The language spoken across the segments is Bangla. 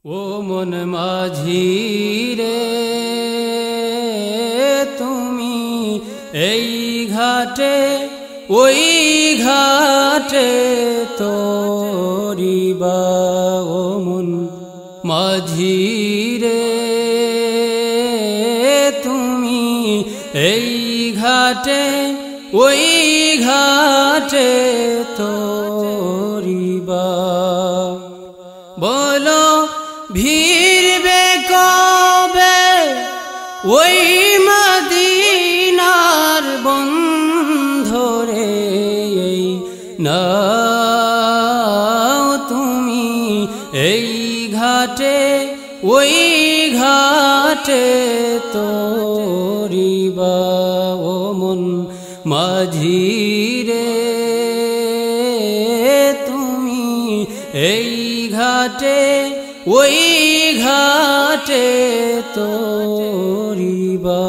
ও মন মাঝি রে তুমি এই ঘাটে ওই ঘাটে তোরিবা। ও মন মাঝি রে তুমি এই ঘাটে ওই ঘাটে তোরিবা। বলো ভিড়বে কবে ওই মদিনার বন্ধরে নাও তুমি এই ঘাটে ওই ঘাটে তোরিবা। ও মন মাঝি রে তুমি এই ঘাটে ওই ঘাটে তোরিবা।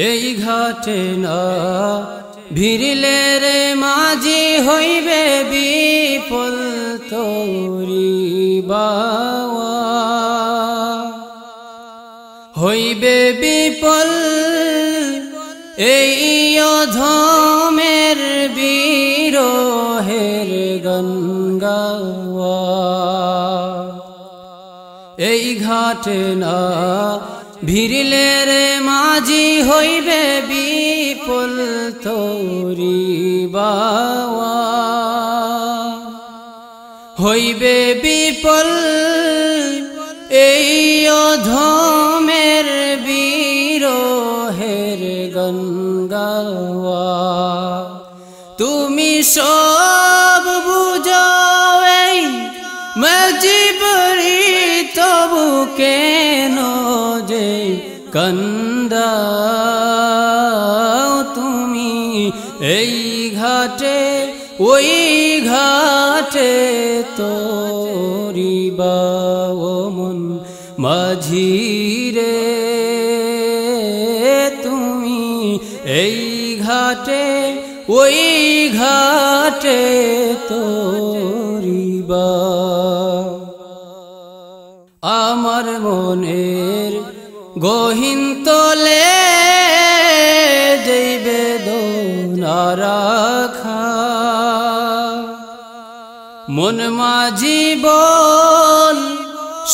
এই ঘাটে না ভিড়লে রে মাঝি হইবে বিফল তোরিবা। হইবে বিফল এই অধমের বিরহের গান গাওয়া। এই ঘাটে না ভিড়লে রে মাঝি হইবে বিফল তোরিবা। হইবে বিফল এই অধমের বিরহের গান গাওয়া। তুমি সব বুঝো এই মজিবরি তবু কেন যে কান্দাও তুমি এই ঘাটে ওই ঘাটে তোরিবা। ও মন মাঝি রে তুমি এই ঘাটে ওই ঘাটে তোরিবা। আমার মনের গহীন তলে যেই বেদনা রাখা মন মাঝি বল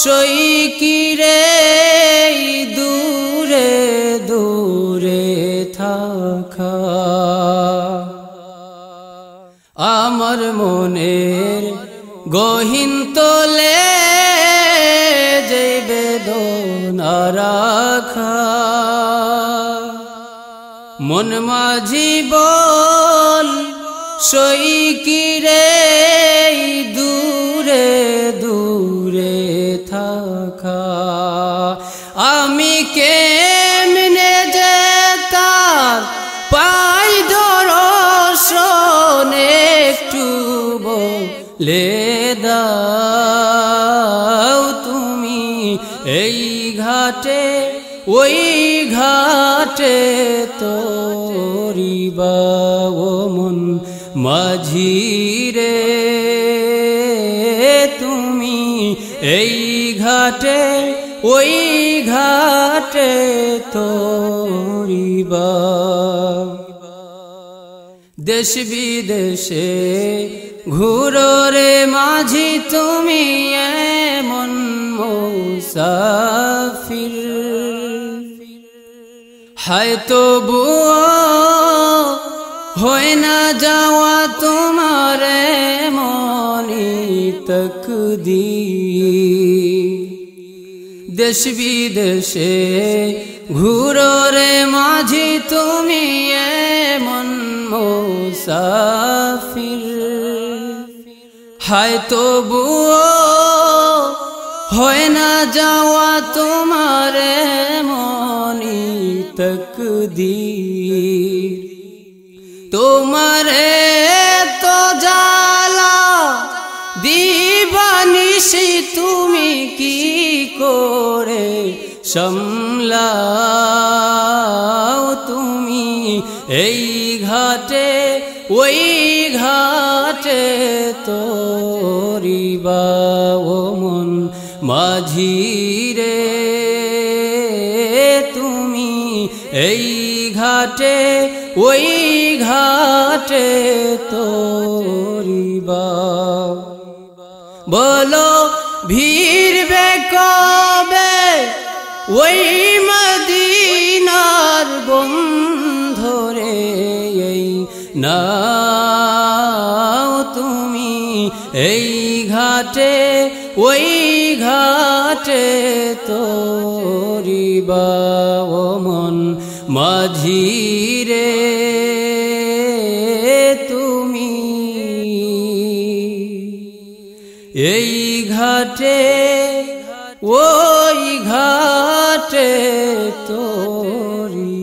সই কি রে দূরে দূরে থাকা। আমার মনের গহীন তলে যে বেদনা রাখা মন মাঝি বল সই কি রে দূরে দূরে থাকা। আমি কেমনে যে তার পাই দর্শন একটু বলে দাও তুমি এই ঘাটে ওই ঘাটে তোরিবা। ও মন মাঝি রে তুমি এই ঘাটে ওই ঘাটে তোরিবা। দেশ বিদেশে ঘুরো রে মাঝি তুমি এমন মুসাফির। হায় তবুও হয় না যাওয়া তোমার মনি তকদীর। দেশ বিদেশে ঘুরো রে মাঝি তুমি এমন মুসাফির। হায় তবুও হয় না যাওয়া তোমার মনি তকদীর। তোমারে তো জ্বালা দিবানিশি তুমি কি করে সামলাও তুমি এই ঘাটে ওই ঘাটে তোরিবা ও মন মাঝি রে তুমি এই ঘাটে ওই ঘাটে তোরিবা বলো ভিড়বে কবে ওই মদিনার বন্ধরে এই নাও তুমি এই ঘাটে ওই ঘাটে তোরিবা ও মন মাঝি রে তুমি এই ঘাটে ওই ঘাটে তোরি